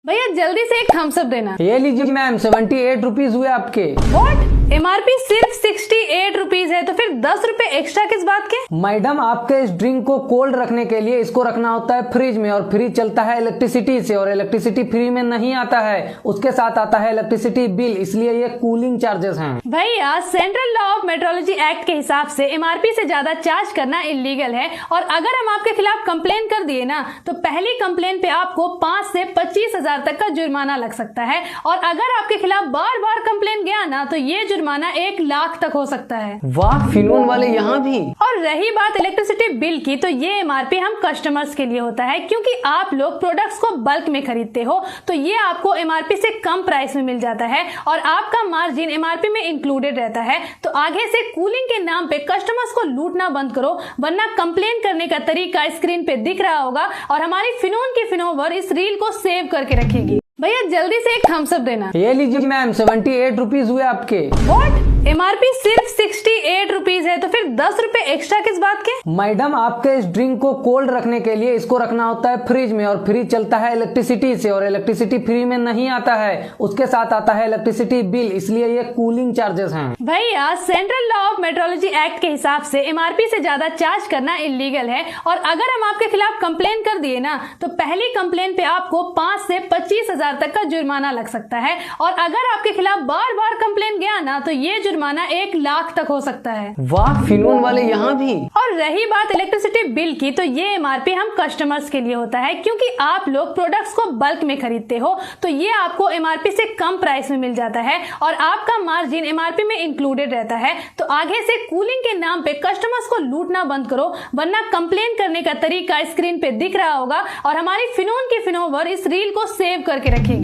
भैया जल्दी से एक थम्स अप देना। ये लीजिए मैम, 78 रुपीज हुए आपके। व्हाट? एमआरपी सिर्फ 68 रुपीज है, तो फिर 10 रुपए एक्स्ट्रा किस बात के? मैडम, आपके इस ड्रिंक को कोल्ड रखने के लिए इसको रखना होता है फ्रिज में, और फ्रिज चलता है इलेक्ट्रिसिटी से, और इलेक्ट्रिसिटी फ्री में नहीं आता है, उसके साथ आता है इलेक्ट्रिसिटी बिल, इसलिए ये कूलिंग चार्जेस हैं। भैया central law of metrology act के हिसाब से एमआरपी से ज्यादा चार्ज करना इलीगल है, और अगर हम आपके खिलाफ कंप्लेन कर दिए ना, तो पहली कंप्लेन पे आपको 5 से 25,000 तक का जुर्माना लग सकता है, और अगर आपके खिलाफ बार बार कंप्लेन गया ना, तो ये जुर्माना 1 लाख तक हो सकता है। वाह, फिनून वाले यहाँ भी। और रही बात इलेक्ट्रिसिटी बिल की, तो ये एमआरपी हम कस्टमर्स के लिए होता है, क्योंकि आप लोग प्रोडक्ट्स को बल्क में खरीदते हो, तो ये आपको एमआरपी से कम प्राइस में मिल जाता है, और आपका मार्जिन एमआरपी में इंक्लूडेड रहता है। तो आगे से कूलिंग के नाम पे कस्टमर्स को लूटना बंद करो, वरना कंप्लेन करने का तरीका स्क्रीन पे दिख रहा होगा, और हमारी फिनोन की फिनोवर इस रील को सेव करके रखेगी। भैया जल्दी से एक थम्स अप देना। ये लीजिए मैम, 78 रुपीज हुए आपके। व्हाट? एमआरपी सिर्फ 68 रुपीज है, तो फिर 10 रुपए एक्स्ट्रा किस बात के? मैडम, आपके इस ड्रिंक को कोल्ड रखने के लिए इसको रखना होता है फ्रिज में, और फ्रिज चलता है इलेक्ट्रिसिटी से, और इलेक्ट्रिसिटी फ्री में नहीं आता है, उसके साथ आता है इलेक्ट्रिसिटी बिल, इसलिए ये कूलिंग चार्जेस हैं। भैया central law of metrology act के हिसाब से एमआरपी से ज्यादा चार्ज करना इलीगल है, और अगर हम आपके खिलाफ कंप्लेन कर दिए ना, तो पहली कंप्लेन पे आपको 5 से 25,000 तक का जुर्माना लग सकता है, और अगर आपके खिलाफ बार बार कंप्लेन गया ना, तो ये जुर्माना 1 लाख तक हो सकता है। वाह, फिनून वाले यहाँ भी। और रही बात इलेक्ट्रिसिटी बिल की, तो ये एमआरपी हम कस्टमर्स के लिए होता है, क्योंकि आप लोग प्रोडक्ट्स को बल्क में खरीदते हो, तो ये आपको एमआरपी से कम प्राइस में मिल जाता है, और आपका मार्जिन एमआरपी में इंक्लूडेड रहता है। तो आगे से कूलिंग के नाम पे कस्टमर्स को लूटना बंद करो, वरना कंप्लेन करने का तरीका स्क्रीन पे दिख रहा होगा, और हमारी फिनोन की फिनोवर इस रील को सेव करके रखेगी।